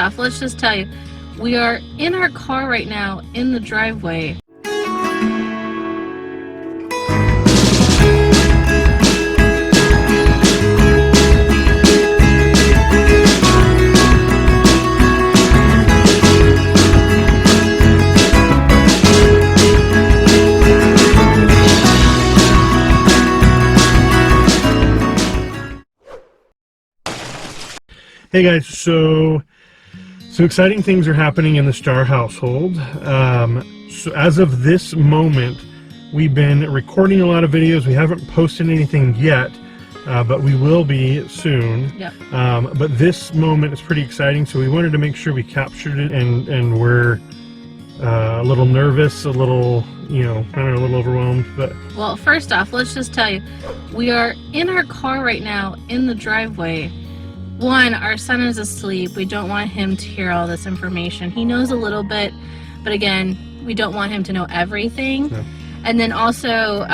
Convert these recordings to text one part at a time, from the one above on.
Let's just tell you, we are in our car right now in the driveway. Hey guys, so exciting things are happening in the Starr household. So as of this moment, we've been recording a lot of videos. We haven't posted anything yet, but we will be soon. Yep. But this moment is pretty exciting, so we wanted to make sure we captured it, and we're a little nervous, a little, kind of a little overwhelmed. But well, first off, let's just tell you, we are in our car right now in the driveway. One, our son is asleep. We don't want him to hear all this information. He knows a little bit, but again, we don't want him to know everything. No. And then also,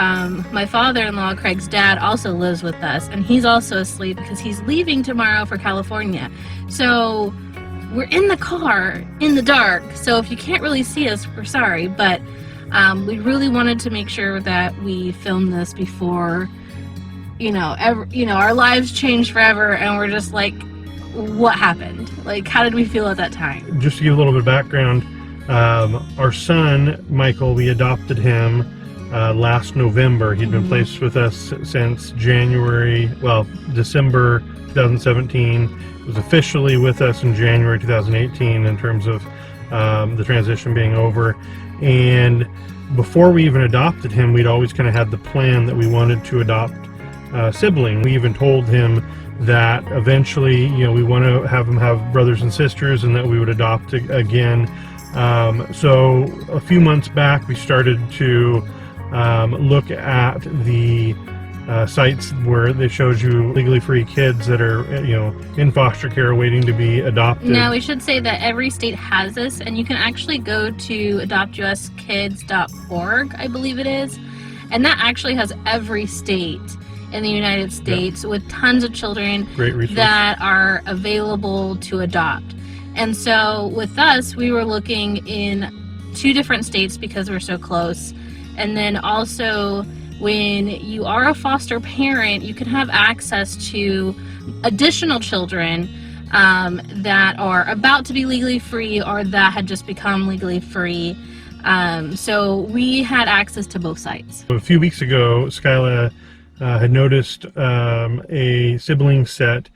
my father-in-law, Craig's dad, also lives with us, and he's also asleep because he's leaving tomorrow for California. So we're in the car in the dark, so if you can't really see us, we're sorry, but we really wanted to make sure that we filmed this before our lives changed forever, and we're just like, what happened? Like, how did we feel at that time? Just to give a little bit of background, our son, Michael, we adopted him last November. He'd been placed with us since December 2017. He was officially with us in January 2018 in terms of the transition being over. And before we even adopted him, we'd always kind of had the plan that we wanted to adopt sibling. We even told him that eventually, we want to have him have brothers and sisters, and that we would adopt again. So a few months back, we started to look at the sites where they shows you legally free kids that are, in foster care waiting to be adopted. Now, we should say that every state has this, and you can actually go to adoptuskids.org, I believe it is, and that actually has every state in the United States, with tons of children that are available to adopt. And so with us, we were looking in 2 different states because we're so close. And then also, when you are a foster parent, you can have access to additional children that are about to be legally free or that had just become legally free. So we had access to both sites. A few weeks ago, Skyla had noticed a sibling set,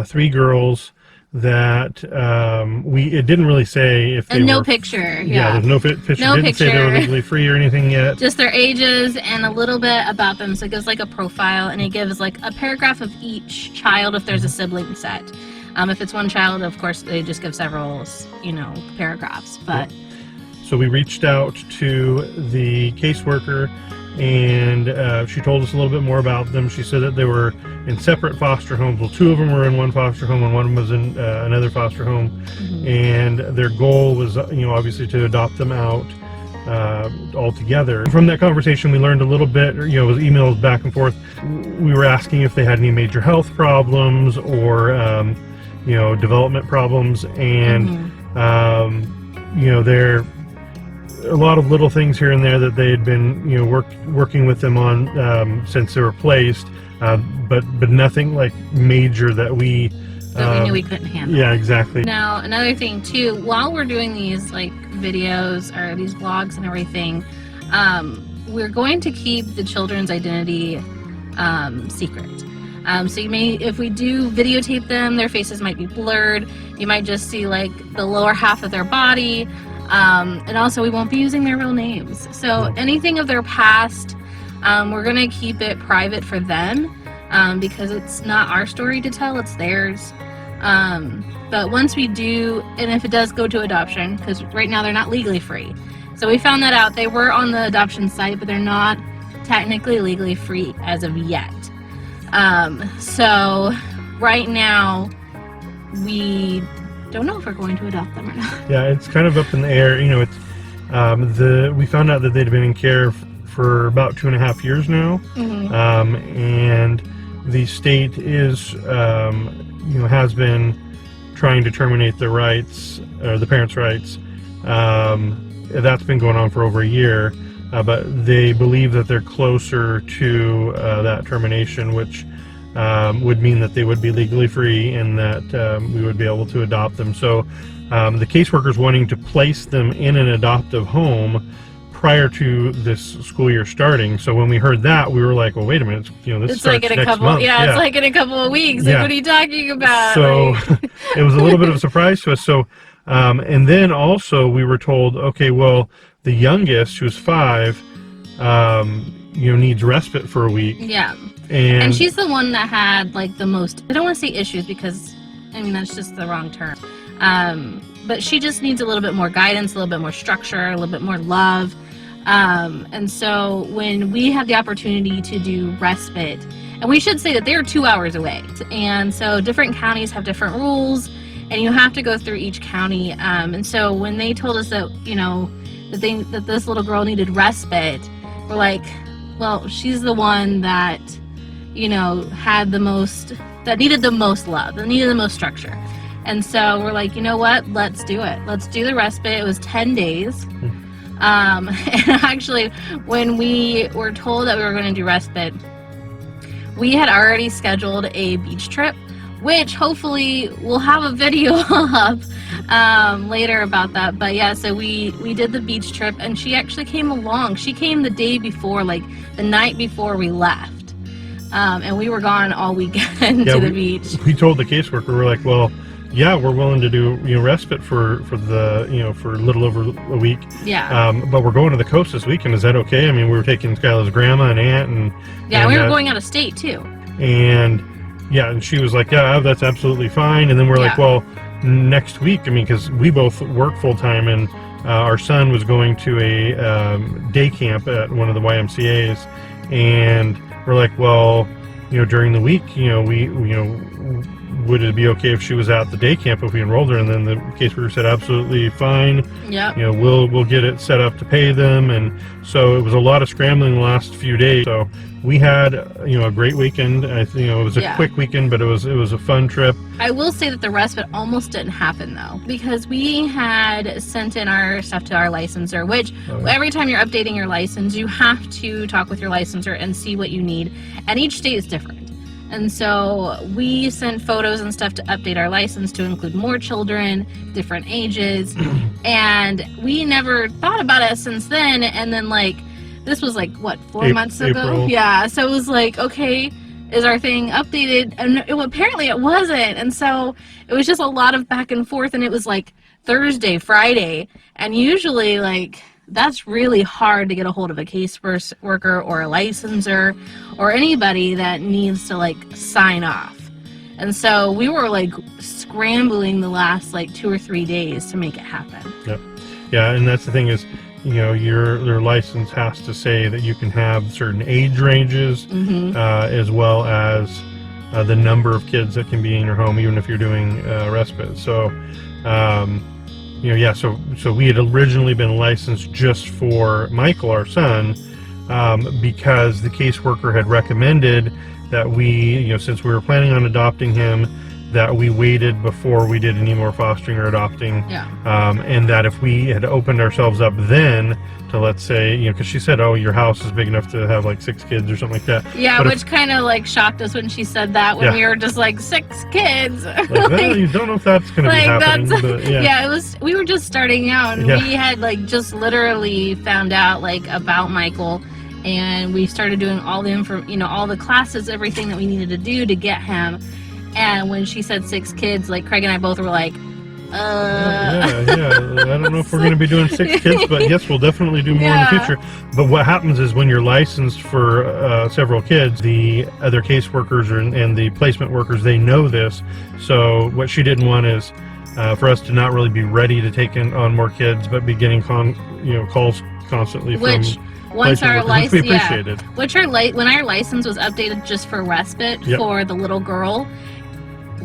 3 girls that it didn't really say if they and no were, picture. Yeah, there's no picture. No didn't picture. say they were legally free or anything yet. Just their ages and a little bit about them. So it gives like a profile, and it gives like a paragraph of each child if there's a sibling set. If it's one child, of course, they just give several, paragraphs. But so we reached out to the caseworker, and she told us a little bit more about them. She said that they were in separate foster homes. Well, 2 of them were in one foster home, and 1 was in another foster home. And their goal was, obviously to adopt them out all together. From that conversation, we learned a little bit, it was emails back and forth. We were asking if they had any major health problems or, development problems, and, they're a lot of little things here and there that they had been, working with them on since they were placed, but nothing like major that we knew we couldn't handle. Yeah, exactly. Now, another thing too, while we're doing these like videos or these vlogs and everything, we're going to keep the children's identity secret. So you may, if we do videotape them, their faces might be blurred. You might just see like the lower half of their body. And also, we won't be using their real names. So anything of their past, we're going to keep it private for them, because it's not our story to tell, it's theirs. But once we do, and if it does go to adoption, because right now they're not legally free. So we found that out. They were on the adoption site, but they're not technically legally free as of yet. So right now, we don't know if we're going to adopt them or not. Yeah, it's kind of up in the air. It's we found out that they'd been in care for about 2.5 years now, and the state is has been trying to terminate the rights, or the parents' rights. That's been going on for over a year, but they believe that they're closer to that termination, which would mean that they would be legally free and that we would be able to adopt them. So the caseworker's wanting to place them in an adoptive home prior to this school year starting. So when we heard that, we were like, well, wait a minute, this It's starts like in a next couple, month. yeah, it's like in a couple of weeks. Like, Yeah. what are you talking about? So Like, it was a little bit of a surprise to us. So, and then also we were told, okay, well, the youngest, who's 5, needs respite for a week. yeah. And she's the one that had like the most, I don't want to say issues because, I mean, that's just the wrong term. But she just needs a little bit more guidance, a little bit more structure, a little bit more love. And so when we had the opportunity to do respite, and we should say that they're 2 hours away. And so different counties have different rules, and you have to go through each county. And so when they told us that, that this little girl needed respite, we're like, well, she's the one that, had the most, that needed the most love, that needed the most structure. And so we're like, you know what? Let's do it. Let's do the respite. It was 10 days. And actually, when we were told that we were going to do respite, we had already scheduled a beach trip, which hopefully we'll have a video up later about that. But yeah, so we did the beach trip, and she actually came along. She came the day before, like the night before we left. And we were gone all weekend to the beach. We told the caseworker, we're like, well, yeah, we're willing to do respite for the for a little over a week. Yeah. But we're going to the coast this weekend. Is that okay? I mean, we were taking Skylar's grandma and aunt, and we were going out of state too. And yeah, and she was like, yeah, that's absolutely fine. And then we're like, well, next week, I mean, because we both work full time, and our son was going to a day camp at one of the YMCA's, and we're like, well, during the week, would it be okay if she was at the day camp if we enrolled her? And then the caseworker said, absolutely fine. Yeah. We'll get it set up to pay them. And so it was a lot of scrambling the last few days. So we had, a great weekend. I think, it was a quick weekend, but it was a fun trip. I will say that the respite almost didn't happen though, because we had sent in our stuff to our licensor, which every time you're updating your license, you have to talk with your licensor and see what you need. And each state is different. And so we sent photos and stuff to update our license to include more children, different ages, and we never thought about it since then. And then this was 4 months ago? April. Yeah, so it was like, okay, is our thing updated? And apparently it wasn't. And so it was just a lot of back and forth, and it was like Thursday, Friday, and usually that's really hard to get a hold of a caseworker or a licensor or anybody that needs to sign off. And so we were scrambling the last 2 or 3 days to make it happen. Yep. Yeah, and that's the thing is, your license has to say that you can have certain age ranges, as well as the number of kids that can be in your home, even if you're doing respite. So, so we had originally been licensed just for Michael, our son, because the caseworker had recommended that we, since we were planning on adopting him, that we waited before we did any more fostering or adopting. Yeah. And that if we had opened ourselves up then to, let's say, because she said, oh, your house is big enough to have 6 kids or something like that. Yeah, but which kind of shocked us when she said that, when we were just 6 kids. Well, you don't know if that's going to be happening. But, it was, we were just starting out, and we had just literally found out about Michael, and we started doing all the all the classes, everything that we needed to do to get him. And when she said 6 kids, Craig and I both were like, I don't know if we're going to be doing 6 kids, but yes, we'll definitely do more in the future. But what happens is when you're licensed for several kids, the other caseworkers and the placement workers, they know this. So what she didn't want is for us to not really be ready to take on more kids, but be getting calls constantly from once our license, we appreciated. When our license was updated just for respite for the little girl,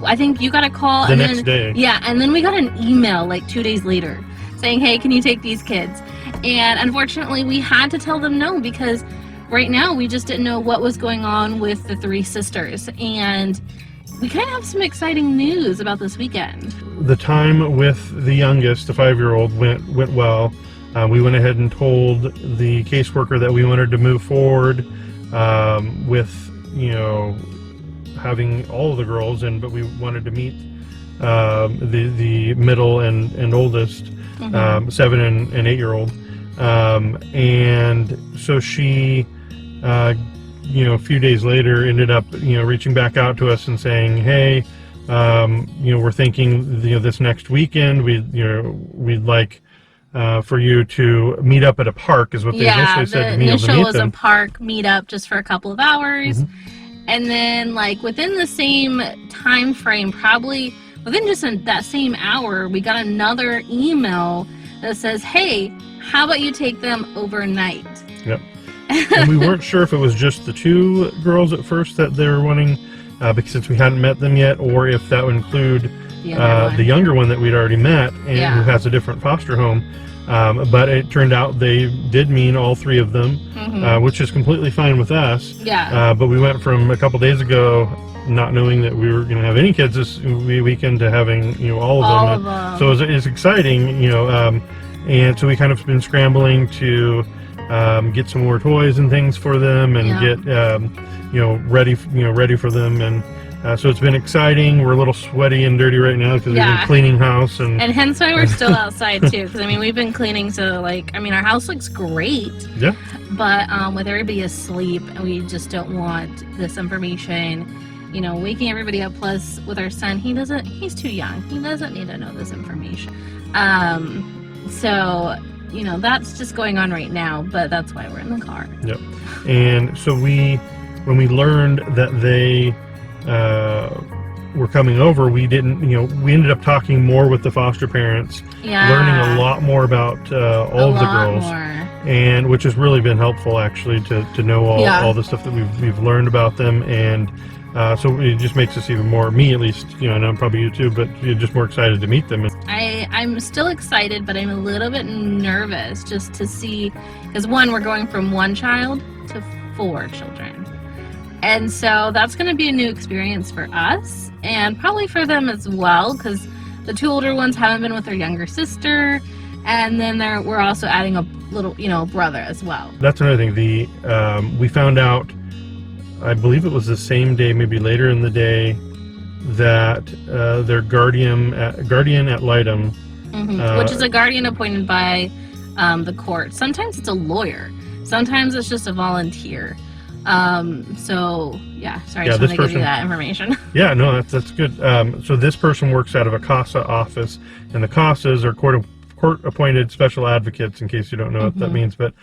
I think you got a call the next day. Yeah, and then we got an email 2 days later saying, hey, can you take these kids? And unfortunately, we had to tell them no, because right now we just didn't know what was going on with the 3 sisters. And we kind of have some exciting news about this weekend. The time with the youngest, the 5-year-old, went well. We went ahead and told the caseworker that we wanted to move forward with, you know, having all of the girls in, but we wanted to meet the middle and oldest, 7 and 8-year-old. And so she, you know, a few days later ended up, you know, reaching back out to us and saying, hey, you know, we're thinking, you know, this next weekend we'd like for you to meet up at a park, is what they initially said to me. The initial was a park meetup just for a couple of hours. And then, like, within the same time frame, probably within just that same hour, we got another email that says, hey, how about you take them overnight? Yep. And we weren't sure if it was just the 2 girls at first that they were wanting, because since we hadn't met them yet, or if that would include the younger one that we'd already met and who has a different foster home. But it turned out they did mean all 3 of them, which is completely fine with us. Yeah. But we went from a couple days ago not knowing that we were going to have any kids this weekend to having, you know, all of them. So it's exciting, you know, and so we kind of been scrambling to get some more toys and things for them and get you know, ready for them. And so it's been exciting. We're a little sweaty and dirty right now because we've been cleaning house, and hence why we're still outside too. Because I mean, we've been cleaning, so like, I mean, our house looks great. Yeah. But with everybody asleep, we just don't want this information, you know, waking everybody up. Plus, with our son, he's too young. He doesn't need to know this information. So, you know, that's just going on right now. But that's why we're in the car. Yep. And so when we learned that they were coming over, we ended up talking more with the foster parents, learning a lot more about all of the girls, and which has really been helpful actually to know all the stuff that we've learned about them. And so it just makes us even more, me at least, you know, and I'm probably you too, but you're just more excited to meet them. I'm still excited, but I'm a little bit nervous just to see, because one, we're going from 1 child to 4 children. And so that's going to be a new experience for us, and probably for them as well, because the 2 older ones haven't been with their younger sister, and then we're also adding a little, you know, brother as well. That's another thing. We found out, I believe it was the same day, maybe later in the day, that their guardian ad litem, which is a guardian appointed by the court. Sometimes it's a lawyer. Sometimes it's just a volunteer. So yeah, sorry, I just want to give you that information. Yeah, no, that's good. So this person works out of a CASA office, and the CASAs are court-appointed special advocates, in case you don't know what that means. But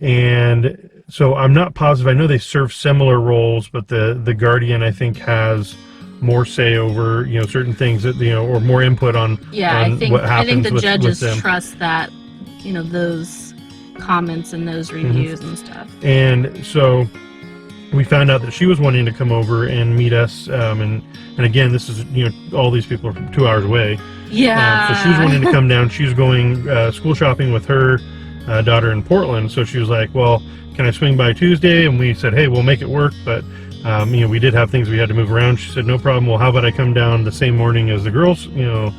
and so I'm not positive. I know they serve similar roles, but the guardian, I think, has more say over, you know, certain things that, you know, or more input on what happens. I think the judges trust that, you know, those comments and those reviews and stuff. And so we found out that she was wanting to come over and meet us, and again, this is, you know, all these people are 2 hours away. So she was wanting to come down. She was going school shopping with her daughter in Portland, so she was like, well, can I swing by Tuesday? And we said, hey, we'll make it work, but you know, we did have things we had to move around. She said, no problem. Well, how about I come down the same morning as the girls, you know,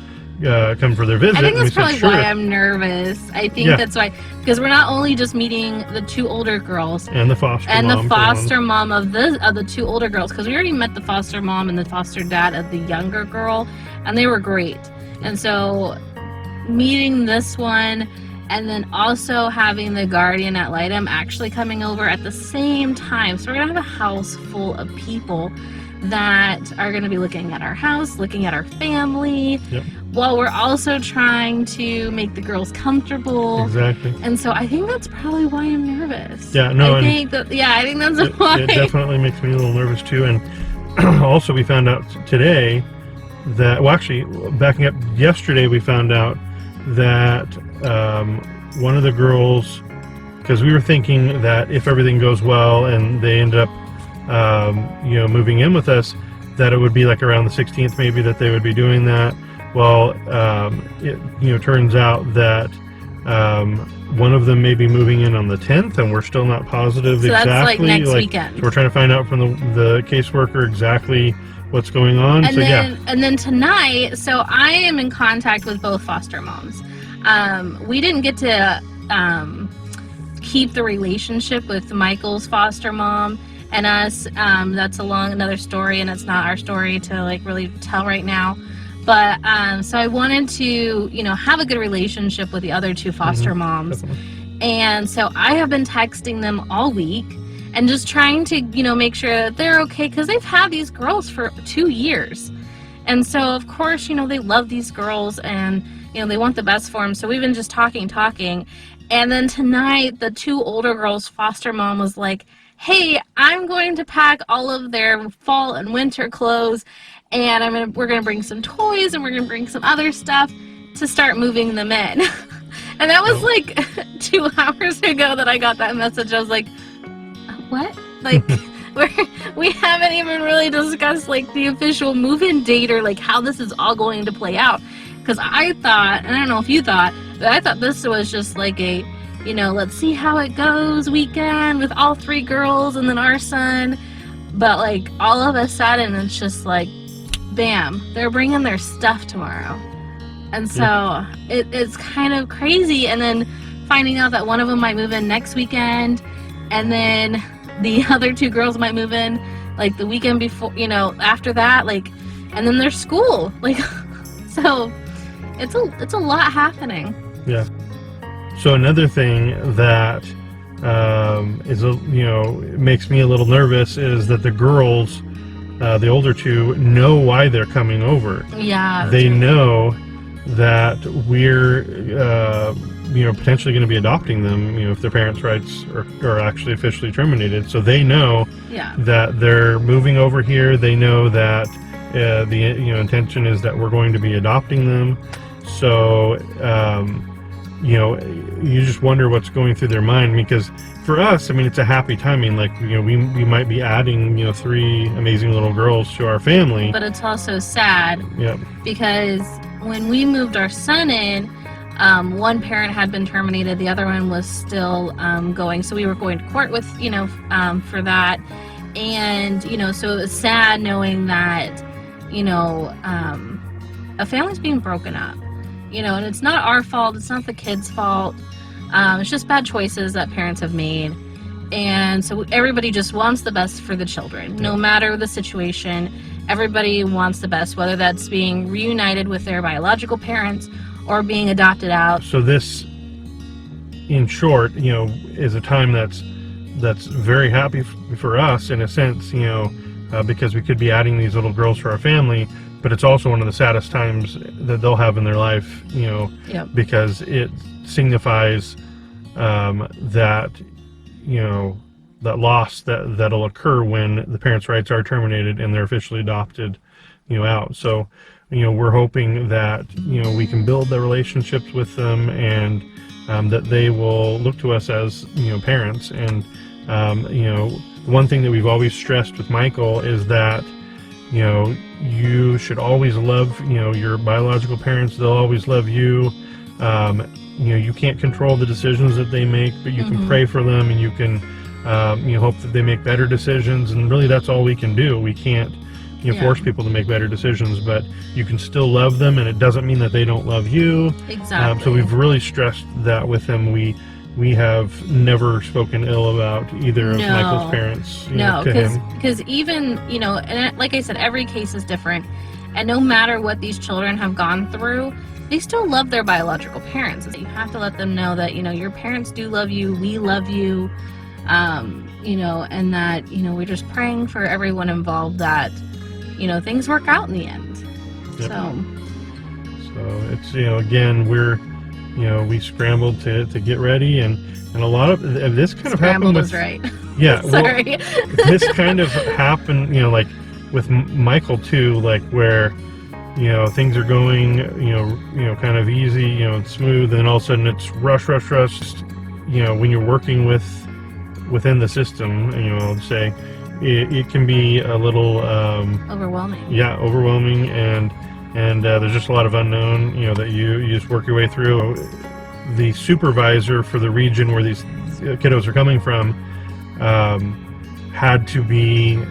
come for their visit? I think that's probably why I'm nervous. I think that's why, because we're not only just meeting the 2 older girls and the foster mom of the 2 older girls, because we already met the foster mom and the foster dad of the younger girl, and they were great. And so meeting this one, and then also having the guardian ad litem actually coming over at the same time, so we're gonna have a house full of people that are going to be looking at our house, looking at our family, while we're also trying to make the girls comfortable. Exactly. And so I think that's probably why I'm nervous. Yeah, no, I think that's why. It definitely makes me a little nervous too. And also we found out today that, well, actually, backing up, yesterday we found out that one of the girls, because we were thinking that if everything goes well and they end up you know, moving in with us, that it would be like around the 16th maybe that they would be doing that. Well, it, you know, turns out that one of them may be moving in on the 10th, and we're still not positive exactly. That's like next weekend. So we're trying to find out from the caseworker exactly what's going on. And so and then tonight, so I am in contact with both foster moms. We didn't get to keep the relationship with Michael's foster mom and us. That's another story, and it's not our story to like really tell right now. But so I wanted to, have a good relationship with the other two foster moms. Definitely. And so I have been texting them all week and just trying to, make sure that they're okay, because they've had these girls for 2 years. And so, of course, they love these girls and, they want the best for them. So we've been just talking. And then tonight, the two older girls' foster mom was like, hey, I'm going to pack all of their fall and winter clothes, and we're going to bring some toys, and we're going to bring some other stuff to start moving them in. And that was like 2 hours ago that I got that message. I was like, what? Like, we haven't even really discussed like the official move-in date or like how this is all going to play out. Because I thought, and I don't know if you thought, but I thought this was just like a, let's see how it goes weekend with all 3 girls and then our son. But like all of a sudden it's just like, bam, they're bringing their stuff tomorrow. And so it's kind of crazy. And then finding out that one of them might move in next weekend, and then the other 2 girls might move in like the weekend before, after that, like, and then there's school, like, so it's a lot happening. Yeah. So another thing that makes me a little nervous is that the girls, the older 2, know why they're coming over. Yeah. They know that we're potentially going to be adopting them, if their parents' rights are actually officially terminated. So they know that they're moving over here. They know that the intention is that we're going to be adopting them. So you just wonder what's going through their mind, because for us, it's a happy timing. Like, we might be adding 3 amazing little girls to our family. But it's also sad. Yep. Because when we moved our son in, one parent had been terminated, the other one was still going. So we were going to court with, for that. And, so it was sad knowing that, a family's being broken up, and it's not our fault. It's not the kids' fault. It's just bad choices that parents have made. And so everybody just wants the best for the children, no matter the situation. Everybody wants the best, whether that's being reunited with their biological parents or being adopted out. So this, in short, is a time that's very happy for us in a sense, because we could be adding these little girls to our family, but it's also one of the saddest times that they'll have in their life, because it signifies that, that loss that'll occur when the parents' rights are terminated and they're officially adopted, out. So, we're hoping that, we can build the relationships with them, and that they will look to us as, parents. And, one thing that we've always stressed with Michael is that, you should always love, your biological parents. They'll always love you. You can't control the decisions that they make, but you can pray for them, and you can, hope that they make better decisions. And really, that's all we can do. We can't, force people to make better decisions, but you can still love them, and it doesn't mean that they don't love you. Exactly. So we've really stressed that with him. We have never spoken ill about either of Michael's parents. No, because even, and like I said, every case is different. And no matter what these children have gone through, they still love their biological parents. You have to let them know that, your parents do love you, we love you, and that, we're just praying for everyone involved that, things work out in the end. Yep. So it's, again, we scrambled to get ready, and a lot of this kind of happened with, right. Yeah. Sorry. This kind of happened, like with Michael too, like where, things are going, kind of easy, and smooth, and all of a sudden it's rush. When you're working within the system, I'll say it can be a little overwhelming. Yeah, overwhelming, and there's just a lot of unknown, that you just work your way through. The supervisor for the region where these kiddos are coming from had to be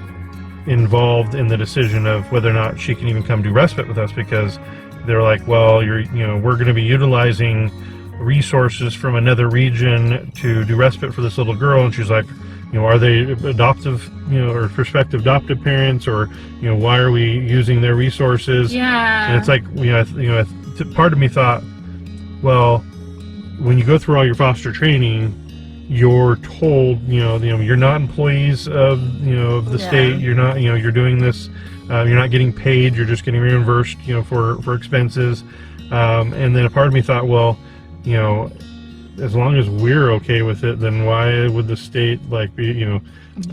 involved in the decision of whether or not she can even come do respite with us, because they're like, well, we're going to be utilizing resources from another region to do respite for this little girl. And she's like, are they adoptive, or prospective adoptive parents, or, why are we using their resources? Yeah. And it's like, part of me thought, well, when you go through all your foster training, you're told, you're not employees of, of the state. You're not, you're doing this, you're not getting paid. You're just getting reimbursed, for expenses. And then a part of me thought, well, as long as we're okay with it, then why would the state be,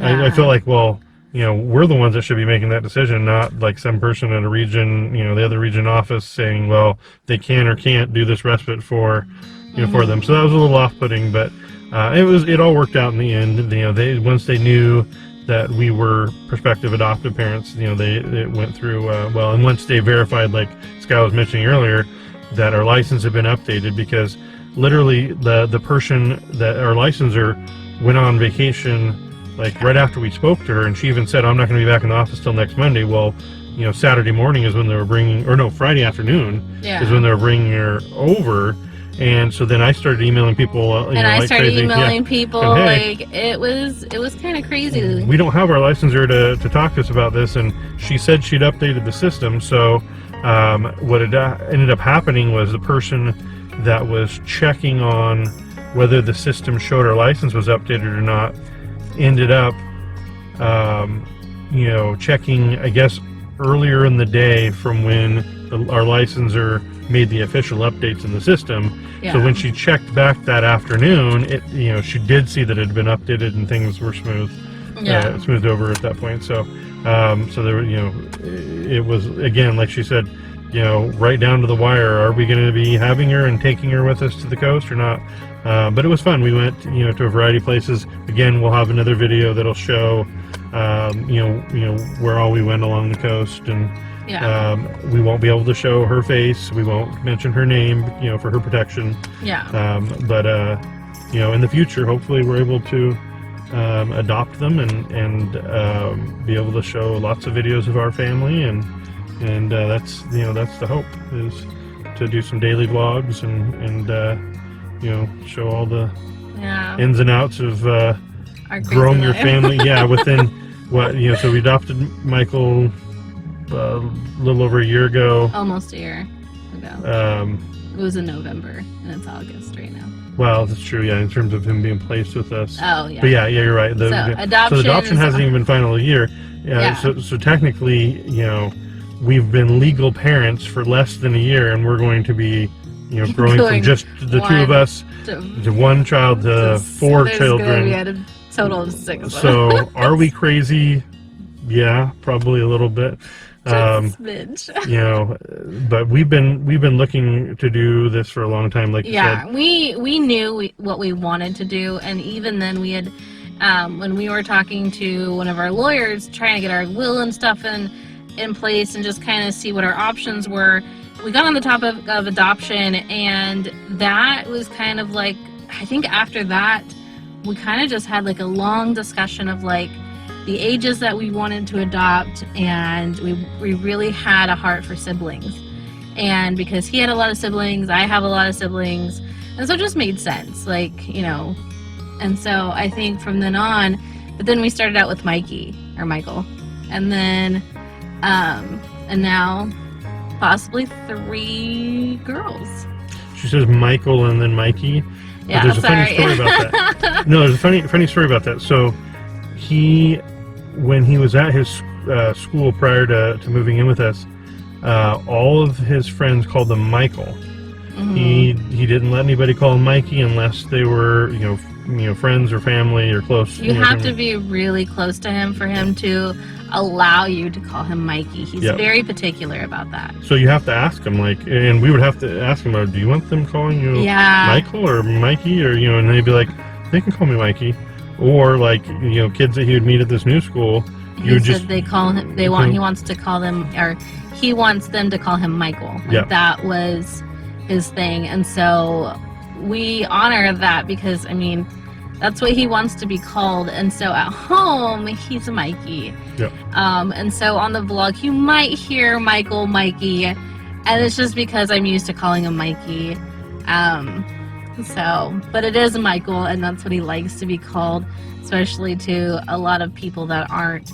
I feel like, well, we're the ones that should be making that decision, not like some person in a region, the other region office saying, well, they can or can't do this respite for, for them. So that was a little off-putting, but it all worked out in the end. Once they knew that we were prospective adoptive parents, it went through well, and once they verified, like Sky was mentioning earlier, that our license had been updated, because literally the person that our licensor went on vacation right after we spoke to her, and she even said, I'm not going to be back in the office till next Monday. Well, Saturday morning is when they were Friday afternoon is when they were bringing her over. And so then I started emailing people, and I started crazy. emailing people, and, hey, it was kind of crazy. We don't have our licensor to talk to us about this, and she said she'd updated the system. So what ended up happening was the person that was checking on whether the system showed our license was updated or not ended up checking, I guess, earlier in the day from when our licensor made the official updates in the system. So when she checked back that afternoon, she did see that it had been updated and things were smoothed over at that point. So so there, it was, again, like she said, right down to the wire. Are we going to be having her and taking her with us to the coast or not? But it was fun. We went, to a variety of places. Again, we'll have another video that'll show, where all we went along the coast, and we won't be able to show her face. We won't mention her name, for her protection. But in the future, hopefully, we're able to adopt them and be able to show lots of videos of our family, and that's the hope, is to do some daily vlogs and show all the ins and outs of growing your family. Within so we adopted Michael a little over a year ago. Almost a year ago. It was in November, and it's August right now. Well, that's true, in terms of him being placed with us. Oh, yeah. But you're right. So adoption, the adoption hasn't even been final a year. So technically, we've been legal parents for less than a year, and we're going to be, growing from just the two of us to one child to four children. We had a total of 6. So are we crazy? Yeah, probably a little bit. Smidge. But we've been looking to do this for a long time, like you said. We knew what we wanted to do, and even then we had, when we were talking to one of our lawyers, trying to get our will and stuff in place and just kind of see what our options were, we got on the topic of adoption, and that was kind of like, I think after that, we kind of just had a long discussion of the ages that we wanted to adopt, and we really had a heart for siblings. And because he had a lot of siblings, I have a lot of siblings, and so it just made sense, and so I think from then on, but then we started out with Michael, and then and now possibly 3 girls. She says Michael and then Mikey. Yeah, there's a funny story about that. No, there's a funny story about that. So when he was at his school prior to moving in with us, all of his friends called him Michael. Mm-hmm. He didn't let anybody call him Mikey unless they were friends or family or close. You have to be really close to him for him to allow you to call him Mikey. He's very particular about that. So you have to ask him, and we would have to ask him, do you want them calling you Michael or Mikey, or and they'd be like, they can call me Mikey. Or kids that he would meet at this new school, he wants to call them, or he wants them to call him Michael. That was his thing, and so we honor that, because That's what he wants to be called. And so at home, he's a Mikey. Yep. And so on the vlog, you might hear Michael, Mikey, and it's just because I'm used to calling him Mikey. But it is Michael, and that's what he likes to be called, especially to a lot of people that aren't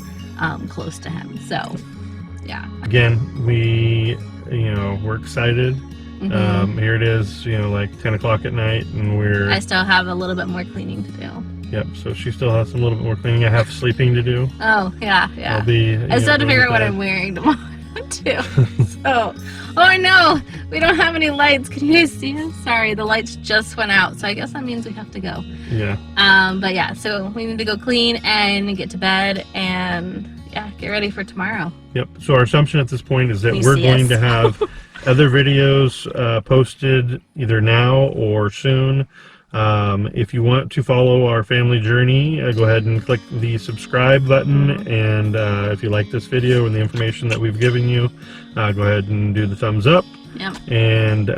close to him. So, yeah. Again, we're excited. Here it is, like 10 o'clock at night, and I still have a little bit more cleaning to do. Yep, so she still has some little bit more cleaning. I have sleeping to do. Oh, yeah. I still have to figure out what I'm wearing tomorrow, too. So, oh no, we don't have any lights. Can you guys see us? Sorry, the lights just went out, so I guess that means we have to go. Yeah. But yeah, so we need to go clean and get to bed and get ready for tomorrow. Yep. So our assumption at this point is that we're going to have other videos posted either now or soon. If you want to follow our family journey, go ahead and click the subscribe button, and if you like this video and the information that we've given you, go ahead and do the thumbs up. Yep. And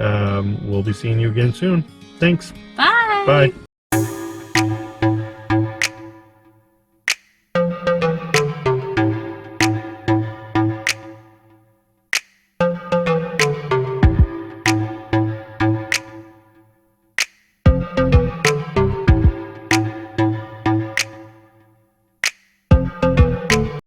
we'll be seeing you again soon. Thanks. Bye. Bye.